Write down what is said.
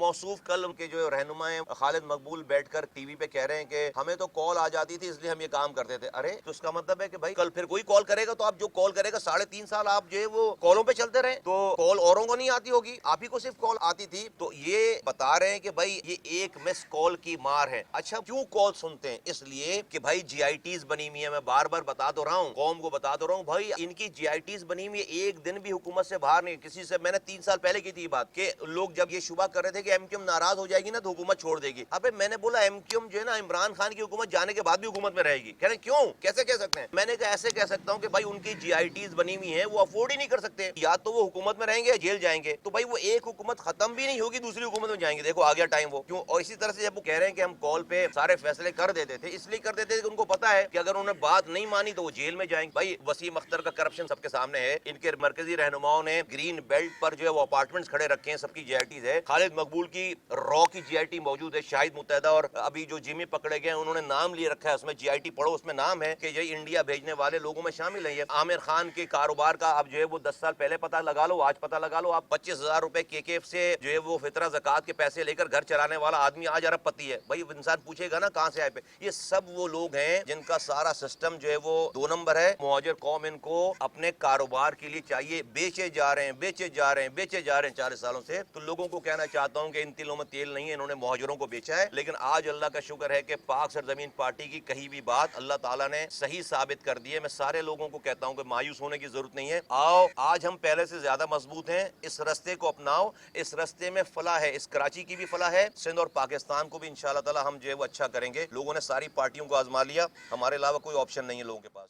موصوف کل کے جو رہنما ہیں خالد مقبول بیٹھ کر ٹی وی پہ کہہ رہے ہیں کہ ہمیں تو کال آ جاتی تھی اس لیے ہم یہ کام کرتے تھے. ارے تو اس کا مطلب ہے کہ بھائی کل پھر کوئی کال کرے گا تو آپ جو کال کرے گا 3.5 سال آپ جو ہے وہ کالوں پہ چلتے رہے تو کال اوروں کو نہیں آتی ہوگی, آپ ہی کو صرف کال آتی تھی. تو یہ بتا رہے ہیں کہ بھائی یہ ایک مس کال کی مار ہے. اچھا کیوں کال سنتے ہیں؟ اس لیے کہ بھائی جی آئی ٹیز بنی ہوئی ہے. میں بار بار بتا تو رہا ہوں, قوم کو بتا تو رہا ہوں, بھائی ان کی جی آئی ٹیز بنی ہوئی ہے, ایک دن بھی حکومت سے باہر نہیں. کسی سے میں نے 3 سال پہلے کی تھی یہ بات کہ لوگ جب یہ شبہ کر رہے تھے کہ ایم کیو ایم ناراض ہو جائے گی نا تو حکومت چھوڑ دے گی. ابے میں نے بولا ایم کیو ایم جو ہے نا عمران خان کی حکومت جانے کے بعد بھی حکومت میں رہے گی. کہہ رہے کیوں, کیسے کہہ سکتے ہیں؟ میں نے کہا ایسے کہہ سکتا ہوں کہ بھائی ان کی جی آئی ٹیز بنی ہوئی ہیں, وہ افورڈ ہی نہیں کر سکتے. یا تو وہ حکومت میں رہیں گے یا جیل جائیں گے. تو بھائی وہ ایک حکومت ختم بھی نہیں ہوگی, دوسری حکومت میں جائیں گے. دیکھو آ گیا ٹائم وہ کیوں. اور اسی طرح سے جب وہ کہہ رہے ہیں کہ ہم کال پہ سارے فیصلے کر دیتے تھے, اس لیے کر دیتے تھے کہ ان کو پتا ہے کہ اگر انہوں نے بات نہیں مانی تو وہ جیل میں جائیں گے. بھائی وسیم اختر کا کرپشن سب کے سامنے ہے. ان کے مرکزی رہنماؤں نے گرین بیلٹ پر جو ہے وہ اپارٹمنٹس کھڑے رکھے ہیں, سب کی جی آئی ٹیز ہے. خالد مقبول کی رو کی جی آئی ٹی موجود ہے, شاہد متحدہ, اور ابھی جو جمی پکڑے گئے انہوں نے نام لیے رکھا ہے اس میں جی آئی ٹی پڑھو, اس میں نام ہے کہ یہ انڈیا بھیجنے والے لوگوں میں شامل ہے. یہ عامر خان کے کاروبار کا اب جو ہے وہ 10 سال پہلے پتہ لگا لو, آج پتہ لگا لو. آپ 25,000 روپے کے سے جو ہے وہ فطرہ زکات کے پیسے لے کر گھر چلانے والا آدمی آج ارب پتی ہے. بھائی انسان پوچھے گا نا کہاں سے آئے پہ. یہ سب وہ لوگ ہیں جن کا سارا سسٹم جو ہے وہ 2 نمبر ہے. مہاجر قوم ان کو اپنے کاروبار کے لیے چاہیے, بیچے جا رہے ہیں, بیچے جا رہے ہیں, بیچے جا رہے ہیں 40 سالوں سے. تو لوگوں کو کہنا چاہتا ہوں کہ ان تلوں میں تیل نہیں ہے, انہوں نے مہاجروں کو بیچا ہے. لیکن آج اللہ کا شکر ہے کہ پاک سرزمین پارٹی کی کہیں بھی بات اللہ تعالیٰ نے صحیح ثابت کر دی ہے. میں سارے لوگوں کو کہتا ہوں کہ مایوس ہونے کی ضرورت نہیں ہے. آؤ آج ہم پہلے سے زیادہ مضبوط ہیں, اس رستے کو اپناؤ. اس رستے میں فلاح ہے, اس کراچی کی بھی فلاح ہے, سندھ اور پاکستان کو بھی انشاءاللہ تعالی ہم جو ہے وہ اچھا کریں گے. لوگوں نے ساری پارٹیوں کو آزما لیا, ہمارے علاوہ کوئی آپشن نہیں ہے لوگوں کے پاس.